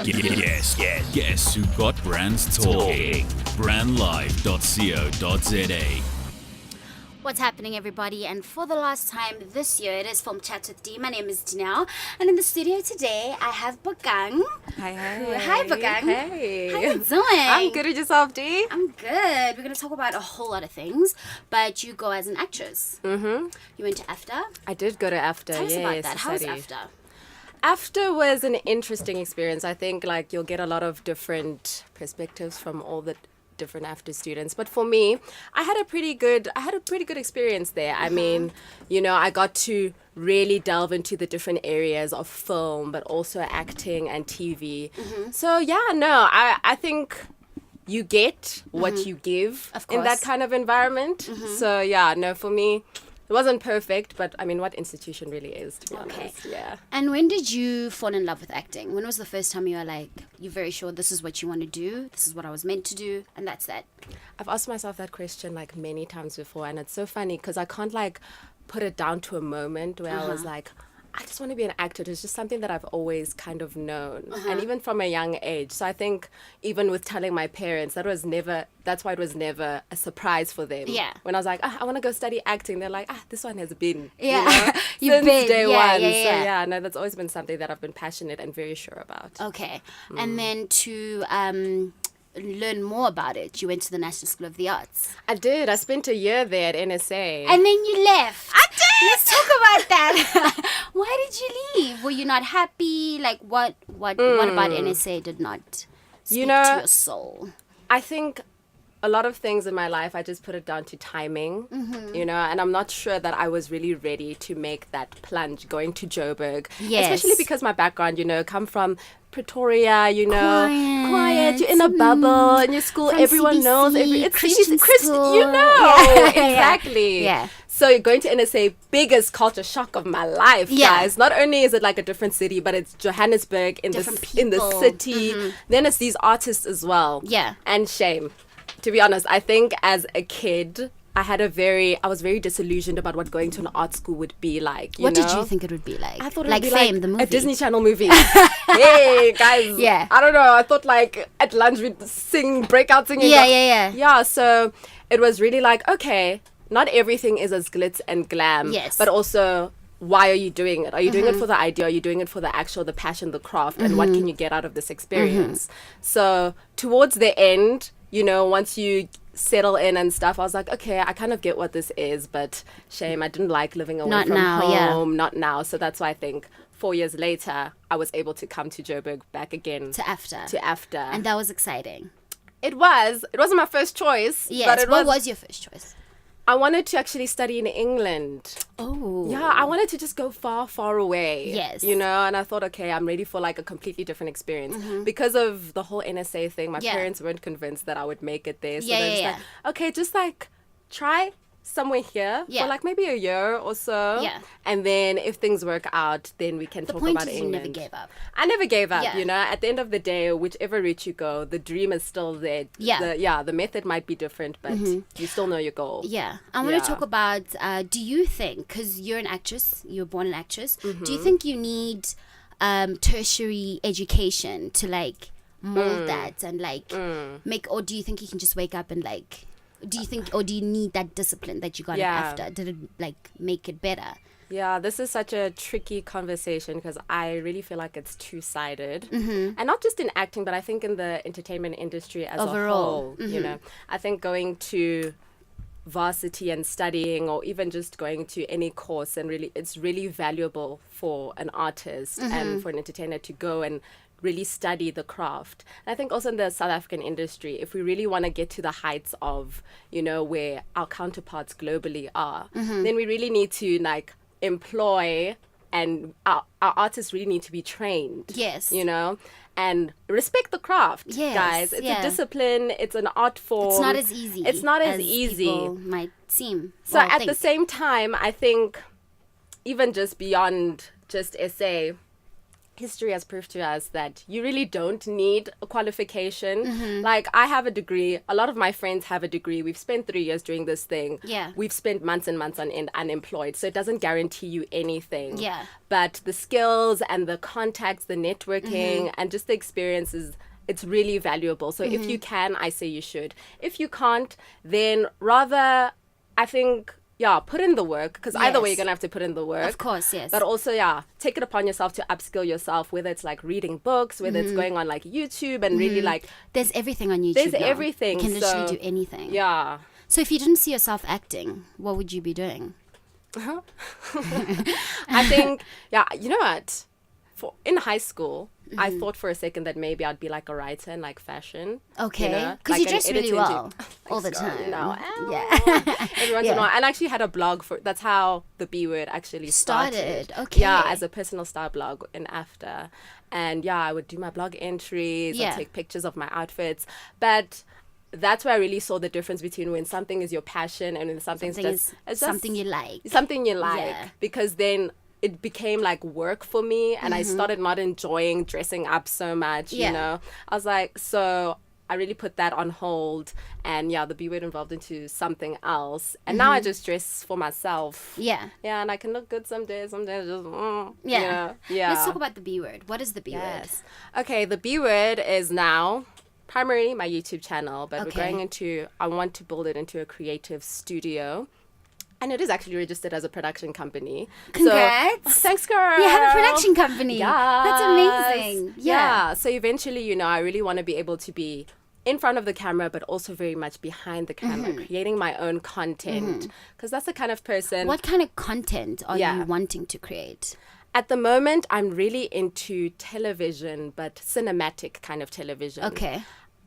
Guess who got brands talking? Brandlive.co.za. What's happening, everybody? And for the last time this year, it is Film Chat with D. My name is Dineo, and in the studio today, I have Bokang. Hi. Hi, Bokang. Hey. How you doing? I'm good at yourself, D. I'm good. We're going to talk about a whole lot of things, but you go as an actress. Mm-hmm. You went to AFTA. I did go to AFTA, Tell us about that. How was AFTA? AFTA was an interesting experience. I think you'll get a lot of different perspectives from all the different AFTA students, but for me, I had a pretty good experience there. I mean, I got to really delve into the different areas of film, but also acting and TV. So I think you get what you give in that kind of environment. So for me, it wasn't perfect, but I mean, what institution really is, to be honest. Yeah. And when did you fall in love with acting? When was the first time you were like, you're very sure this is what you want to do, this is what I was meant to do, and that's that? I've asked myself that question many times before, and it's so funny because I can't put it down to a moment where I was like, I just want to be an actor. It's just something that I've always kind of known, and even from a young age. So I think even with telling my parents, that's why it was never a surprise for them. Yeah. When I was like, I want to go study acting, they're like, this one has been, You've since been, day one. Yeah. So that's always been something that I've been passionate and very sure about. Okay. And then to learn more about it, you went to the National School of the Arts. I did. I spent a year there at NSA. And then you left. I did! Let's talk about that. Why did you leave? Were you not happy? What about NSA did not speak to your soul? I think a lot of things in my life, I just put it down to timing, and I'm not sure that I was really ready to make that plunge going to Joburg. Yes. Especially because my background, come from Pretoria, quiet, you're in a bubble in your school, from everyone CBC, knows, it's Christian school. Exactly. Yeah. So going to NSA, biggest culture shock of my life, guys. Not only is it a different city, but it's Johannesburg in the city. Then it's these artists as well. Yeah. And shame. To be honest, I think as a kid, I was very disillusioned about what going to an art school would be like. What did you think it would be like? I thought it like would be Fame, the movie. a Disney Channel movie. Hey, guys. Yeah. I don't know. I thought at lunch we'd breakout singing. Yeah. Yeah, so it was really okay, not everything is as glitz and glam. Yes. But also, why are you doing it? Are you doing it for the idea? Are you doing it for the the passion, the craft? And what can you get out of this experience? So towards the end, once you settle in and stuff, I was like, okay, I kind of get what this is, but shame, I didn't like living away from home. Not now. So that's why I think 4 years later, I was able to come to Joburg back again. To AFTA. And that was exciting. It wasn't my first choice. Yes. But what was your first choice? I wanted to actually study in England. Oh. Yeah, I wanted to just go far, far away. Yes. And I thought, okay, I'm ready for a completely different experience. Because of the whole NSA thing, my parents weren't convinced that I would make it there. So they're just okay, just try somewhere here for maybe a year or so. Yeah. And then if things work out, then we can talk about England. You never gave up. I never gave up, At the end of the day, whichever route you go, the dream is still there. Yeah. The method might be different, but you still know your goal. Yeah. I want to talk about, do you think, because you're an actress, you were born an actress, do you think you need tertiary education to mold that and make, or do you think you can just wake up and do you think, or do you need that discipline that you got after? Did it make it better? Yeah, this is such a tricky conversation because I really feel like it's two-sided. And not just in acting, but I think in the entertainment industry as overall, a whole. I think going to varsity and studying, or even just going to any course, and it's really valuable for an artist and for an entertainer to go and really study the craft. And I think also in the South African industry, if we really want to get to the heights of, where our counterparts globally are, then we really need to employ, and our artists really need to be trained. Yes. And respect the craft, guys. It's a discipline. It's an art form. It's not as easy. It's not as easy. People might seem. So at the same time, I think even just beyond just SA, history has proved to us that you really don't need a qualification. Like, I have a degree. A lot of my friends have a degree. We've spent 3 years doing this thing. Yeah. We've spent months and months on end unemployed. So it doesn't guarantee you anything. Yeah. But the skills and the contacts, the networking, and just the experiences, it's really valuable. So if you can, I say you should. If you can't, then rather, I think, put in the work, because either way Yes. you're going to have to put in the work. Of course, yes. But also, take it upon yourself to upskill yourself, whether it's like reading books, whether it's going on like YouTube and really like... There's everything on YouTube. There's now. everything, You can literally so- do anything. Yeah. So if you didn't see yourself acting, what would you be doing? I think, you know what? In high school, I thought for a second that maybe I'd be like a writer in like fashion. Okay. You know? Because Like you an dress really editor well all the Thanks, girl, time. you know. Yeah. Every once in a while. And I actually had a blog that's how the B Word actually started. Okay. Yeah, as a personal style blog in after. And I would do my blog entries, Yeah. I'd take pictures of my outfits. But that's where I really saw the difference between when something is your passion and when something's Something just, is it's something just you like. something you like. Yeah. Because then it became like work for me, and I started not enjoying dressing up so much. Yeah. You know, I was like, so I really put that on hold, and the B Word evolved into something else, and now I just dress for myself. Yeah. Yeah, and I can look good some days just Yeah. yeah. Let's talk about the B Word. What is the B Word? Yes. Okay, the B Word is now primarily my YouTube channel, but I want to build it into a creative studio. And it is actually registered as a production company. Congrats. So, thanks, girl. You have a production company. Yes. That's amazing. Yeah. So eventually, I really want to be able to be in front of the camera, but also very much behind the camera, creating my own content. Because that's the kind of person... What kind of content are you wanting to create? At the moment, I'm really into television, but cinematic kind of television. Okay.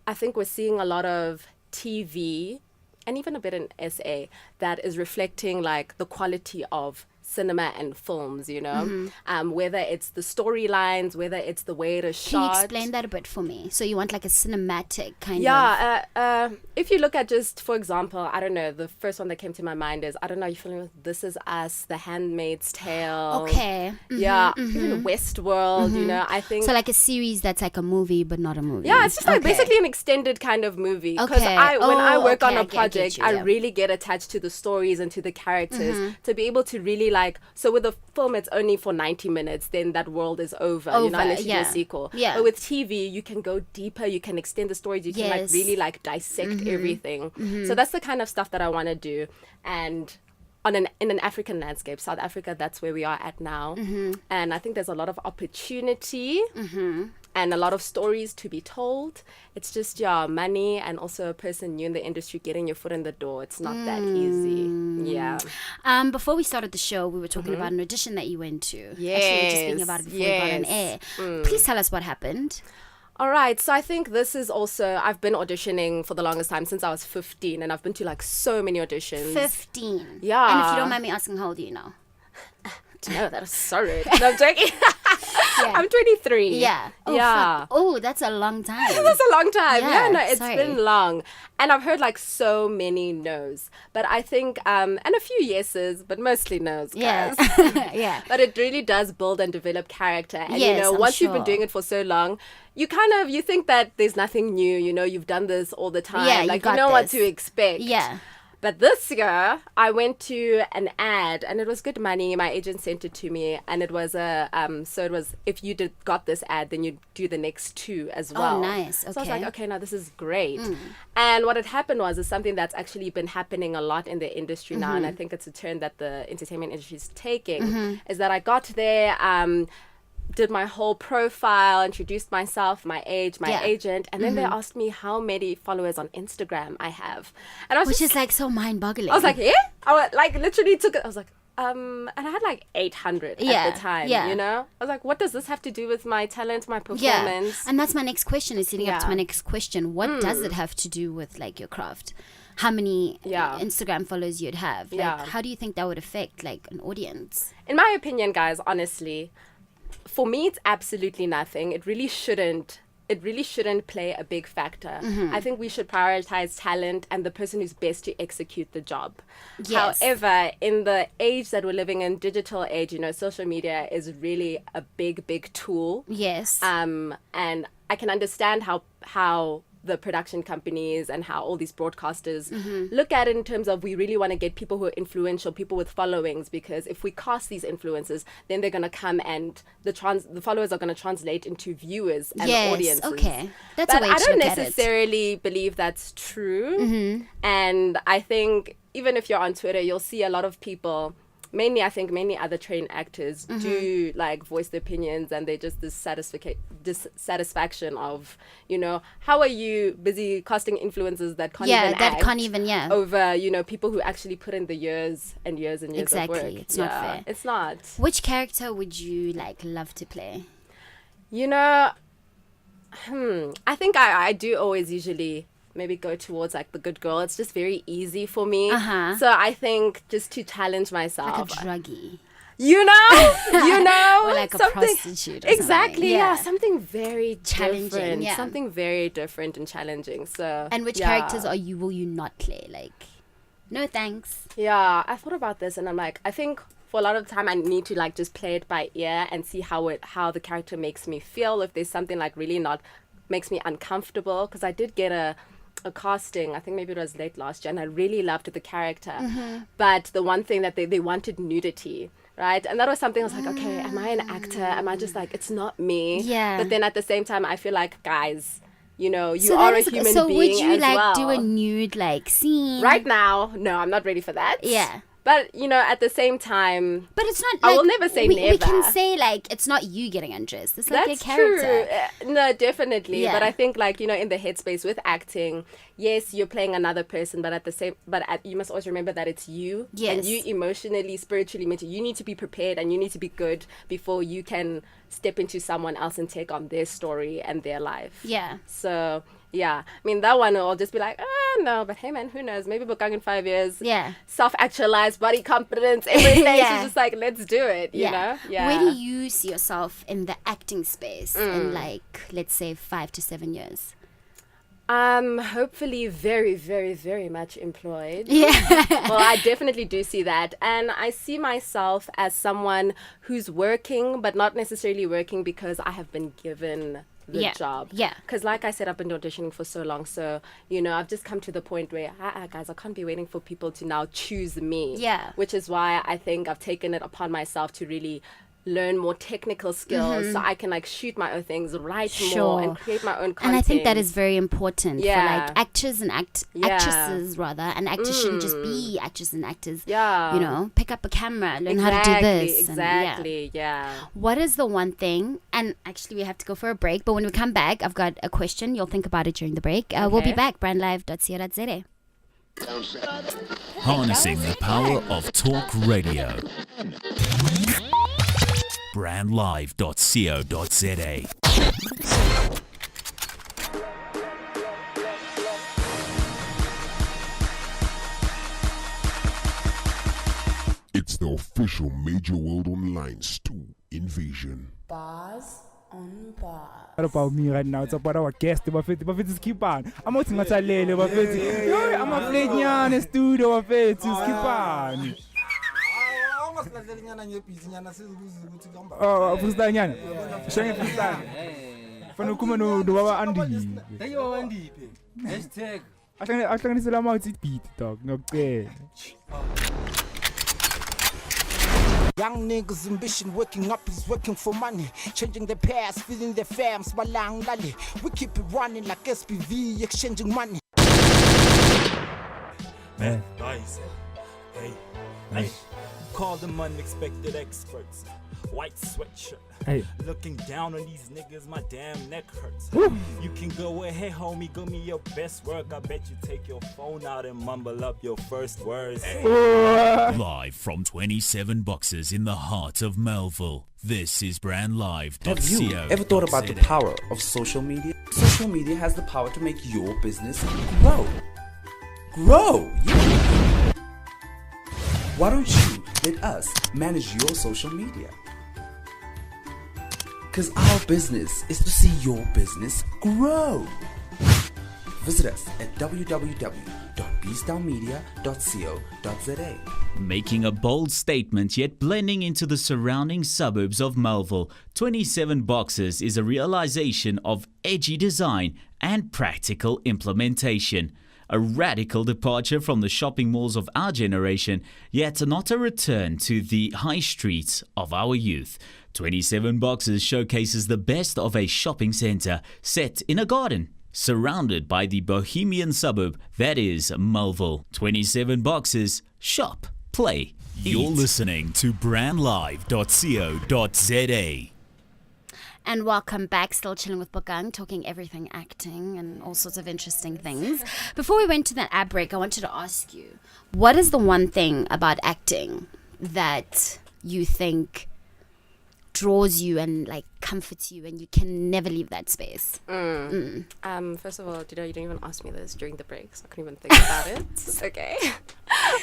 I think we're seeing a lot of TV and even a bit in SA that is reflecting like the quality of cinema and films, whether it's the storylines, whether it's the way it is Can you shot. explain that a bit for me? So you want like a cinematic kind of... If you look at just, for example, I don't know, the first one that came to my mind is, I don't know, you're familiar with This Is Us, The Handmaid's Tale. Okay. Even Westworld, I think... So like a series that's like a movie, but not a movie. Yeah, it's just like Okay. basically an extended kind of movie. Because Okay. when I work on Okay, a I get project, you, I yeah. really get attached to the stories and to the characters to be able to really like... So with a film, it's only for 90 minutes, then that world is over, unless you do a sequel. Yeah. But with TV, you can go deeper, you can extend the stories, you can like Yes. really like dissect everything. So that's the kind of stuff that I want to do. And in an African landscape, South Africa, that's where we are at now. And I think there's a lot of opportunity and a lot of stories to be told. It's just money and also a person new in the industry getting your foot in the door. It's not that easy. Yeah. Before we started the show, we were talking about an audition that you went to. Actually, we were just speaking about it before we got on air. Please tell us what happened. All right, so I think this is also, I've been auditioning for the longest time since I was 15, and I've been to like so many auditions. 15. Yeah. And if you don't mind me asking, how old are you now? No, that was so rude. No, I'm joking. Yeah. I'm 23. Yeah. Oh, yeah. fuck. Oh, that's a long time. That's a long time. Yeah, No, it's sorry. been long. And I've heard like so many no's. But I think, and a few yeses, but mostly no's, guys. Yeah. Yeah. But it really does build and develop character. And, Yes, I'm once you've been sure. doing it for so long, you think that there's nothing new, you've done this all the time. Yeah, you like, got know what this. to expect. Yeah. But this year, I went to an ad, and it was good money. My agent sent it to me, and it was if you got this ad, then you'd do the next 2 as well. Oh, nice. So I was Okay. like, okay, now this is great. And what had happened is something that's actually been happening a lot in the industry now, and I think it's a turn that the entertainment industry is taking, is that I got there, did my whole profile, introduced myself, my age, my Yeah. agent, and then they asked me how many followers on Instagram I have. And I was Which just is like so mind-boggling. I was like, yeah? Literally took it. I was like, and I had like 800 Yeah, at the time, yeah. I was like, what does this have to do with my talent, my yeah. performance? And that's my next question, is leading up to Yeah. my next question. What does it have to do with like your craft? How many Yeah. Instagram followers you'd have? Like, Yeah. how do you think that would affect like an audience? In my opinion, guys, honestly, for me, it's absolutely nothing. It really shouldn't it really shouldn't play a big factor. Mm-hmm. I think we should prioritize talent and the person who's best to execute the job. Yes. However, in the age that we're living in, digital age, you know, social media is really a big tool. Yes. And I can understand how the production companies and how all these broadcasters look at it in terms of, we really want to get people who are influential, people with followings, because if we cast these influencers, then they're going to come and the followers are going to translate into viewers and audiences. Okay. That's but a way I to don't look at it. necessarily believe that's true. And I think even if you're on Twitter, you'll see a lot of people, mainly other trained actors do like voice their opinions, and they just dissatisfaction of, you know, how are you busy casting influencers that can't even act over, you know, people who actually put in the years and years and years of work. It's not fair. It's not. Which character would you like love to play? You know, I think I do always usually maybe go towards like the good girl. It's just very easy for me. So I think just to challenge myself, Like a druggie. you know, Or like a something, prostitute or exactly, something. yeah, something very Challenging, different, yeah. something very different and challenging. So And which characters will you not play? Like, no thanks. Yeah, I thought about this, and I'm like, I think for a lot of the time I need to like just play it by ear and see how the character makes me feel. If there's something like really not makes me uncomfortable, because I did get a casting, I think maybe it was late last year, and I really loved the character. But the one thing that they wanted nudity, right? And that was something I was like, okay, am I an actor? Am I just like, it's not me? Yeah. But then at the same time, I feel like, guys, you know, you So are that a is- human so being would you as like well. do a nude like scene? Right now, no, I'm not ready for that. Yeah. But, you know, at the same time, But it's not. I Like, will never say we never. can say like it's not you getting undressed. It's like that's a character. true. No, definitely. Yeah. But I think, like, you know, in the headspace with acting, yes, you're playing another person, but you must always remember that it's you. Yes. And you emotionally, spiritually, mentally, you need to be prepared and you need to be good before you can step into someone else and take on their story and their life. Yeah. So, yeah. I mean, that one will just be like, no. But hey, man, who knows? Maybe Bokang in 5 years. Yeah. Self-actualized, body confidence, everything. Yeah. She's just like, let's do it, you know? Yeah. Where do you see yourself in the acting space in like, let's say 5 to 7 years? Hopefully very, very, very much employed. Yeah. Well, I definitely do see that. And I see myself as someone who's working, but not necessarily working because I have been given the job. Yeah. Because like I said, I've been auditioning for so long. So, you know, I've just come to the point where, guys, I can't be waiting for people to now choose me. Yeah. Which is why I think I've taken it upon myself to really learn more technical skills so I can like shoot my own things, write more and create my own content. And I think that is very important for Yeah. like actors and actresses rather. And actors shouldn't just be actors and actors. Yeah. You know, pick up a camera, learn how to do this. Exactly, yeah. What is the one thing, and actually we have to go for a break, but when we come back, I've got a question. You'll think about it during the break. We'll be back, brandlive.co.za. Harnessing the power of talk radio. brandlive.co.za. It's the official Major World Online Stew Invasion. Bars on bars. What about me right now? It's about our guest. But it's keep on. I'm out to my lele. I'm a flenyana studio. Skip on. Oh, freestyle. Showing freestyle. Fano kuma no baba Andy. Dayo Andy. Hashtag. I think it's a lot of beat dog. No okay. Young niggas' ambition, waking up is working for money. Changing their past, feeding their fams, balang lali. We keep it running like SPV, exchanging money. Man. Nice. Hey. Call them unexpected experts. White sweatshirt. Hey. Looking down on these niggas, my damn neck hurts. Woo. You can go ahead, homie, give me your best work. I bet you take your phone out and mumble up your first words. Live from 27 boxes in the heart of Melville. This is brandlive.co.za. Have you ever thought about the power of social media? Social media has the power to make your business grow. Yeah. Why don't you let us manage your social media? Because our business is to see your business grow. Visit us at www.bstownmedia.co.za. Making a bold statement yet blending into the surrounding suburbs of Melville, 27 Boxes is a realization of edgy design and practical implementation. A radical departure from the shopping malls of our generation, yet not a return to the high streets of our youth. 27 Boxes showcases the best of a shopping centre set in a garden, surrounded by the bohemian suburb that is Melville. 27 Boxes, shop, play, You're eat. listening to brandlive.co.za. And welcome back, still chilling with Bokang, talking everything acting and all sorts of interesting things. Before we went to that ad break, I wanted to ask you, what is the one thing about acting that you think draws you and like comforts you and you can never leave that space? First of all, you don't even ask me this during the break, so I couldn't even think about it. Okay.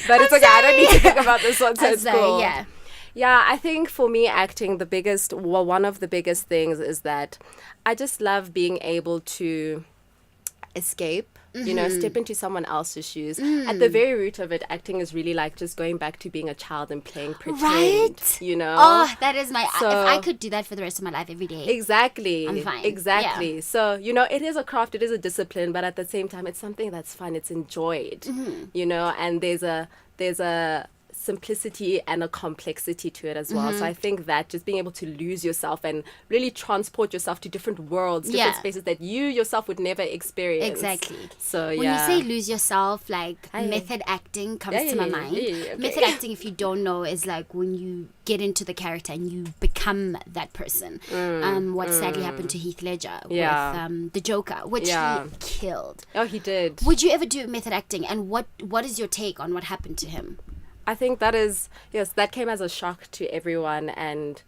But it's okay, I don't need to think about this one, so it's cool. Yeah. Yeah, I think for me, acting, one of the biggest things is that I just love being able to escape, step into someone else's shoes. At the very root of it, acting is really like just going back to being a child and playing pretend, Right? Oh, that is my... So- if I could do that for the rest of my life every day. Exactly. I'm fine. Exactly. So, it is a craft, it is a discipline, but at the same time, it's something that's fun, it's enjoyed, and there's a simplicity and a complexity to it as well. So I think that just being able to lose yourself and really transport yourself to different worlds, different spaces that you yourself would never experience. Exactly. So When you say lose yourself, like method acting comes to my mind. Okay. Method acting, if you don't know, is like when you get into the character and you become that person. What sadly happened to Heath Ledger with the Joker, which he killed. Oh, he did. Would you ever do method acting? And what is your take on what happened to him? I think that came as a shock to everyone. And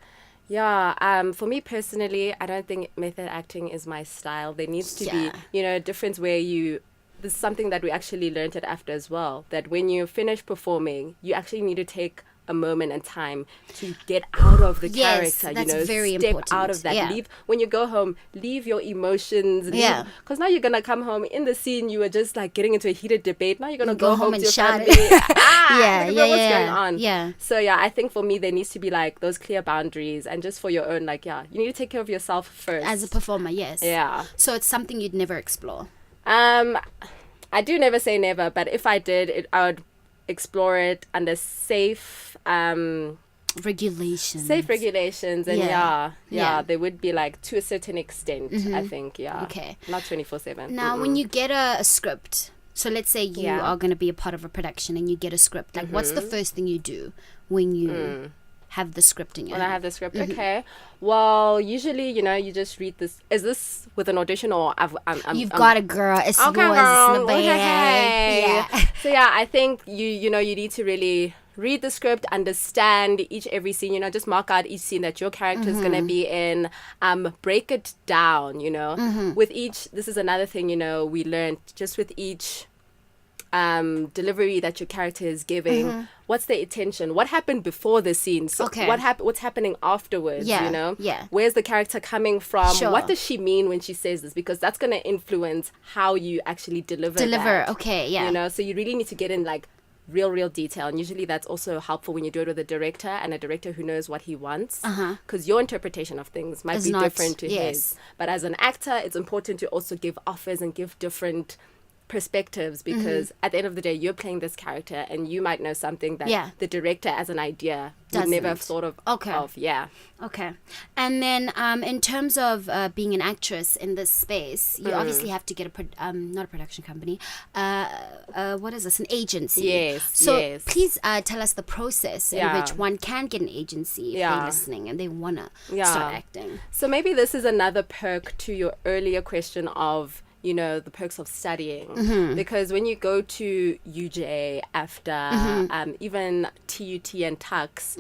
for me personally, I don't think method acting is my style. There needs to be, a difference where this is something that we actually learned at AFTER as well, that when you finish performing, you actually need to take a moment and time to get out of the character, that's very step important. out of that. Leave, when you go home, leave your emotions. Because now you're going to come home. In the scene, you were just like getting into a heated debate. Now you're going to go home to your family. What's going on? Yeah. So I think for me, there needs to be like those clear boundaries, and just for your own, you need to take care of yourself first. As a performer, yes. Yeah. So it's something you'd never explore. I do never say never, but if I did, I would explore it under safe regulations. And they would be like to a certain extent, I think. Okay. Not 24/7. Now, when you get a script, so let's say you are going to be a part of a production and you get a script, like what's the first thing you do when you have the script in your hand? When I have the script, okay. Well, usually, you just read this. Is this with an audition or You've got a girl. It's yours. Girl. It's in the bag. Yeah. So I think you need to really read the script, understand every scene, just mark out each scene that your character is going to be in, break it down, with each, this is another thing, we learned, just with each delivery that your character is giving, what's the intention, what happened before the scene, so what's happening afterwards, where's the character coming from, what does she mean when she says this, because that's going to influence how you actually deliver that, so you really need to get in like real detail, and usually that's also helpful when you do it with a director, and a director who knows what he wants, because your interpretation of things might be different to his, but as an actor it's important to also give offers and give different perspectives, because at the end of the day you're playing this character and you might know something that the director as an idea would never have thought of. Okay. And then in terms of being an actress in this space, you obviously have to get not a production company, what is this, an agency. So please tell us the process in which one can get an agency if they're listening and they want to start acting. So maybe this is another perk to your earlier question of the perks of studying, because when you go to UJ, AFTER, even TUT and TUX,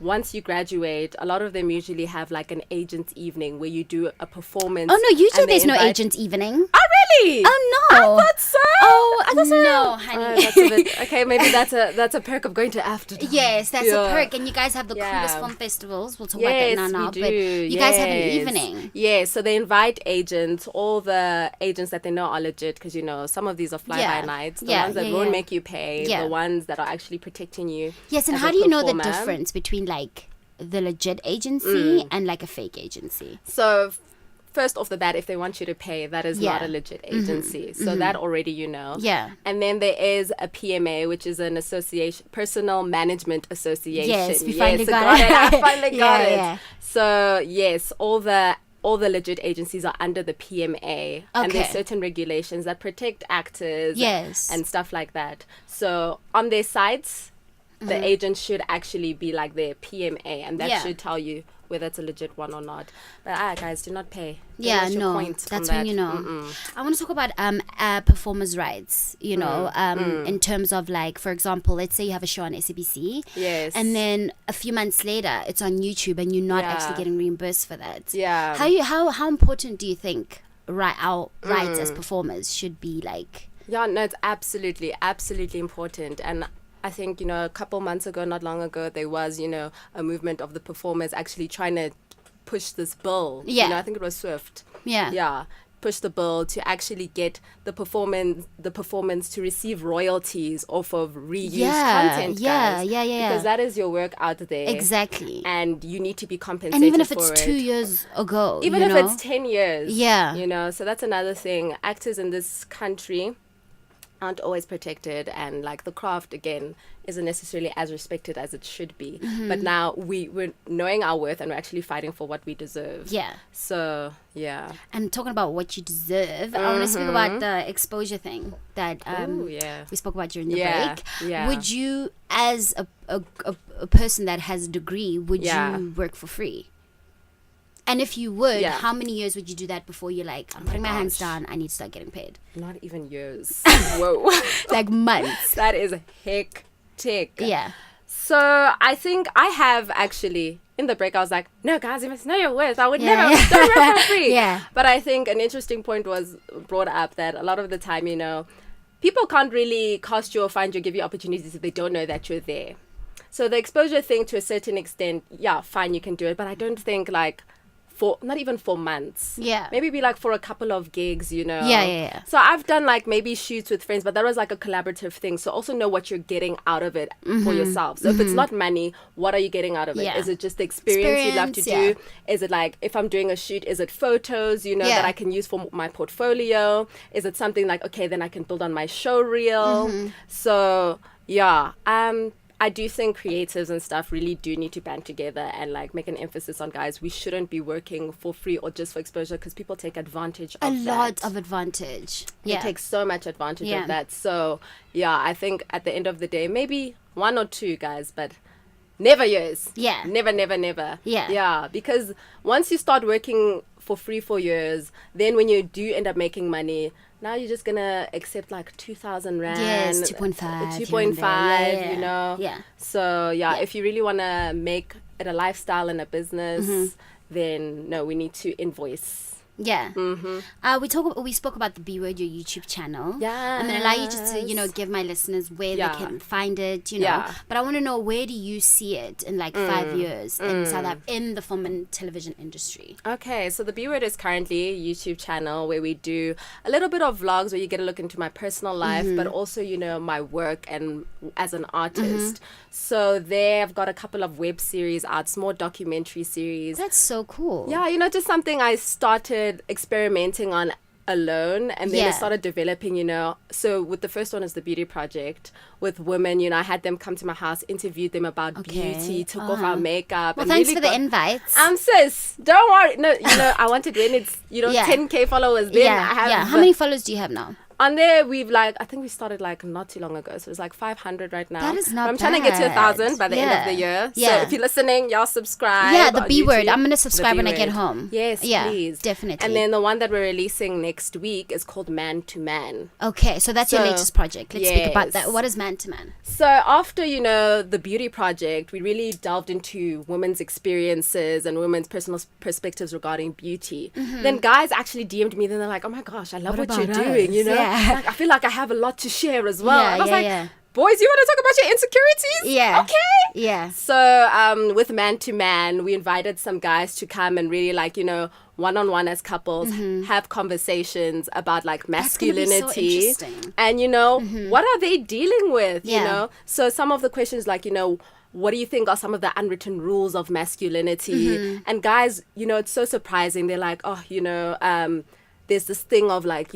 once you graduate, a lot of them usually have like an agent's evening where you do a performance. Oh no, usually there's no agent's evening. Oh Really? Oh no! I thought so. Oh, I thought so. no, honey. That's a bit, okay, maybe that's a perk of going to after. Yes, that's Yeah. a perk, and you guys have the Yeah. coolest film festivals. We'll talk Yes, about that now, we do. but you guys have an evening. Yes, so they invite agents, all the agents that they know are legit, because some of these are fly-by-nights, the ones that won't make you pay, the ones that are actually protecting you. Yes, and as how a do you know the performer. difference between like the legit agency and like a fake agency? So first off the bat, if they want you to pay, that is not Yeah. a legit agency. So that already you know. Yeah. And then there is a PMA, which is an association, Personal Management Association. Yes, we finally I got it. I finally got it. Yeah. So yes, all the legit agencies are under the PMA, and there's Okay. certain regulations that protect actors Yes. and stuff like that. So on their sites, the agent should actually be like their PMA, and that Yeah. should tell you whether it's a legit one or not. But guys, do not pay. Don't Yeah, waste your no, points that's on when that. you know. Mm-mm. I want to talk about performers' rights. In terms of like, for example, let's say you have a show on SABC, Yes. and then a few months later it's on YouTube, and you're not Yeah. actually getting reimbursed for that. Yeah. How important do you think our rights as performers should be like? Yeah, no, it's absolutely important. And I think, a couple months ago, not long ago, there was, a movement of the performers actually trying to push this bill. Yeah. I think it was Swift. Yeah. Yeah. Push the bill to actually get the performance to receive royalties off of reused content, guys. Yeah. Because that is your work out there. Exactly. And you need to be compensated And even if for it's it. 2 years ago, Even you if know? it's 10 years. Yeah. So that's another thing. Actors in this country aren't always protected, and like the craft again isn't necessarily as respected as it should be. But now we're knowing our worth, and we're actually fighting for what we deserve. Yeah. So yeah. And talking about what you deserve, I want to speak about the exposure thing that Ooh, yeah. we spoke about during the Yeah, break. yeah. Would you, as a person that has a degree, would Yeah. you work for free? And if you would, Yeah. how many years would you do that before you're like, I'm putting my hands down, I need to start getting paid? Not even years. Whoa. Like months. That is hectic. Yeah. So I think I have actually, in the break, I was like, no, guys, you must know your worth. I would Yeah. never, don't work for free. Yeah. But I think an interesting point was brought up that a lot of the time, people can't really cast you or find you or give you opportunities if they don't know that you're there. So the exposure thing, to a certain extent, yeah, fine, you can do it. But I don't think not even for months. Yeah. Maybe be like for a couple of gigs, Yeah. So I've done like maybe shoots with friends, but that was like a collaborative thing. So also know what you're getting out of it for yourself. So if it's not money, what are you getting out of it? Yeah. Is it just the experience you love to Experience, do? Is it like, if I'm doing a shoot, is it photos, that I can use for my portfolio? Is it something like, okay, then I can build on my show reel? So yeah, I do think creatives and stuff really do need to band together and like make an emphasis on, guys, we shouldn't be working for free or just for exposure, because people take advantage of A lot of advantage. They Yeah. take so much advantage Yeah. of that. So yeah, I think at the end of the day, maybe 1 or 2 guys, but never years. Yeah. Never. Yeah. Yeah, because once you start working for free for years, then when you do end up making money, now you're just gonna accept like 2,000 rand. Yes, 2.5. 2.5, Yeah. Yeah. So yeah, if you really wanna make it a lifestyle and a business, then no, we need to invoice. Yeah. We spoke about the B Word, your YouTube channel. Yeah. I'm gonna allow you just to, give my listeners where Yeah. they can find it, Yeah. But I want to know, where do you see it in like 5 years in South Africa, in the film and television industry? Okay, so the B Word is currently a YouTube channel where we do a little bit of vlogs where you get a look into my personal life, but also, my work and as an artist. So there I've got a couple of web series out, small documentary series. That's so cool. Yeah, just something I started experimenting on alone, and then Yeah. I started developing, so with the first one is the beauty project with women. I had them come to my house, interviewed them about Okay. beauty, took off our makeup. Well, and thanks really for the got- invites. Sis, don't worry. No, I wanted when it's, Yeah. 10K followers, then I have How many followers do you have now? On there, I think we started like not too long ago. So it's like 500 right now. That is not I'm trying to get to 1,000 by the end of the year. So if you're listening, y'all subscribe. Yeah, the on B word. YouTube. I'm going to subscribe when I B get word. home. Yes, please. Definitely. And then the one that we're releasing next week is called Man to Man. Okay, so that's your latest project. Let's speak about that. What is Man to Man? So after, the beauty project, we really delved into women's experiences and women's personal perspectives regarding beauty. Then guys actually DM'd me. Then they're like, oh my gosh, I love what you're doing, Yeah. Like, I feel like I have a lot to share as well. Yeah, and I was yeah, like, yeah. boys, you want to talk about your insecurities? Yeah. Okay. Yeah. So with Man to Man, we invited some guys to come and really one-on-one as couples have conversations about like masculinity. So interesting. And what are they dealing with? Yeah. So some of the questions like what do you think are some of the unwritten rules of masculinity? And guys, it's so surprising. They're like, there's this thing of like,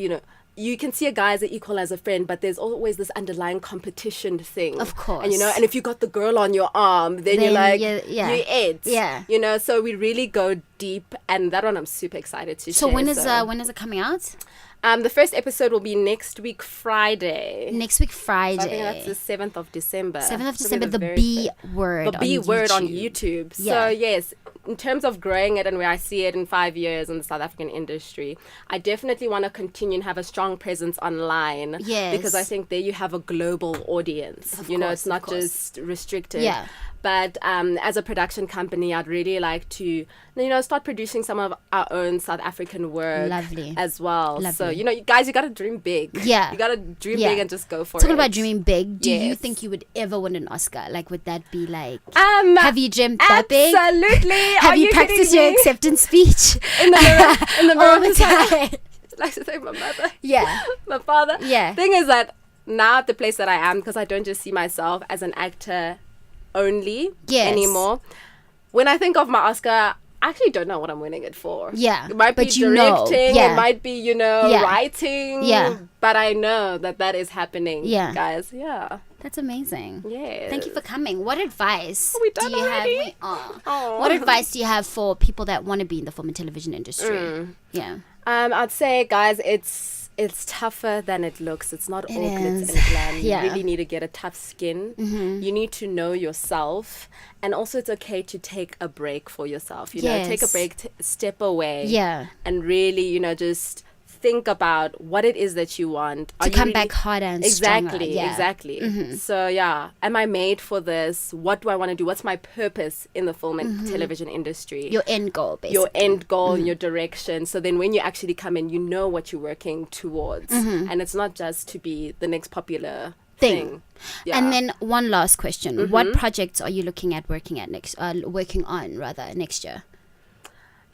you can see a guy as an equal, as a friend, but there's always this underlying competition thing. Of course. And if you got the girl on your arm, then you're like, you're it. Yeah. So we really go deep, and that one I'm super excited to share. So when is it coming out? The first episode will be next week Friday. Next week Friday. So I think that's the 7th of December. 7th of December, the B word. The B word on YouTube. Yeah. So yes, in terms of growing it and where I see it in 5 years in the South African industry, I definitely want to continue and have a strong presence online. Yes. Because I think there you have a global audience. It's not just restricted. Yeah. But as a production company, I'd really like to, start producing some of our own South African work. Lovely. As well. Lovely. So, you guys, you got to dream big. Yeah. You got to dream big and just go for it. Talking about dreaming big, do you Yes. think you would ever win an Oscar? Like, would that be like, have you dreamt that big? Absolutely. Have Are you kidding practiced your me? acceptance speech? In the mirror. In the mirror. All the time. Like to say my mother. Yeah. My father. Yeah. Thing is that now at the place that I am, because I don't just see myself as an actor only anymore. When I think of my Oscar, I actually don't know what I'm winning it for. Yeah, It might be but you know. directing, Yeah. it might be, Yeah. writing. Yeah. But I know that is happening, Yeah. guys. Yeah. That's amazing. Yeah. Thank you for coming. What advice Are we done do you already? have? Aw. What advice do you have for people that want to be in the film and television industry? Yeah. I'd say, guys, it's tougher than it looks. It's not all glitz is. and glam. Yeah. You really need to get a tough skin. You need to know yourself. And also it's okay to take a break for yourself. Take a Yes. break, step away. Yeah. And really, just think about what it is that you want. To come back harder and stronger. Yeah. Exactly. So yeah, am I made for this? What do I want to do? What's my purpose in the film and television industry? Your end goal, basically. Your end goal, your direction. So then when you actually come in, you know what you're working towards. And it's not just to be the next popular thing. Yeah. And then one last question. What projects are you looking at working on next year?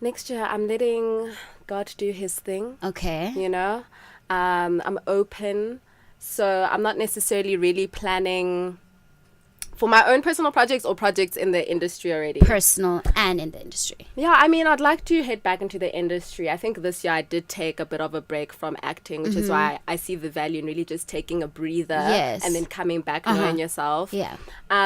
Next year, I'm letting God do his thing. Okay. I'm open. So I'm not necessarily really planning for my own personal projects or projects in the industry already. Personal and in the industry. Yeah, I mean, I'd like to head back into the industry. I think this year I did take a bit of a break from acting, which is why I see the value in really just taking a breather and then coming back and knowing yourself. Yeah.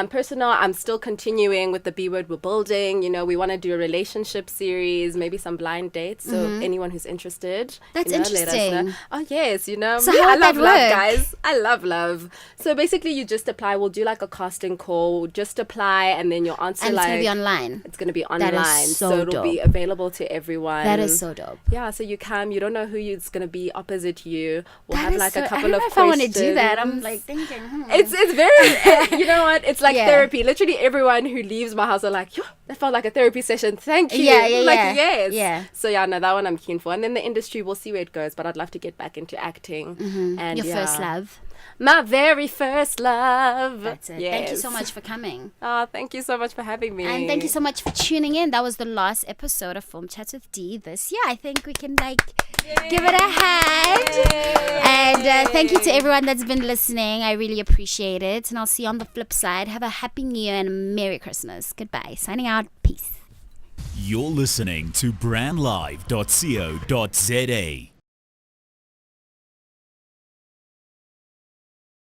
Personal, I'm still continuing with the B word we're building. We want to do a relationship series, maybe some blind dates. So anyone who's interested, That's let us know. interesting. Oh, yes, So me, how I would love that love, work? guys. I love love. So basically, you just apply. We'll do like a casting call. Just apply, and then you'll answer And it's like going to be online. it's going to be That online, is so so it'll be dope. available to everyone. That is so dope. Yeah, so you come, you don't know who it's going to be opposite you. We'll That have is like so, a couple I don't of know if questions. I want to do that. I'm like thinking. It's very, you know what? It's like Yeah. therapy. Literally everyone who leaves my house are like, yo, that felt like a therapy session. Thank you. Yeah, yeah, I'm like, yeah. yes. Yeah. So yeah, no, that one I'm keen for. And then the industry, we'll see where it goes. But I'd love to get back into acting. And Your yeah. first love. My very first love. That's it. Yes. Thank you so much for coming. Oh, thank you so much for having me. And thank you so much for tuning in. That was the last episode of Film Chats with D this year. I think we can give it a hand. And thank you to everyone that's been listening. I really appreciate it. And I'll see you on the flip side. Have a happy new year and a Merry Christmas. Goodbye. Signing out. Peace. You're listening to brandlive.co.za.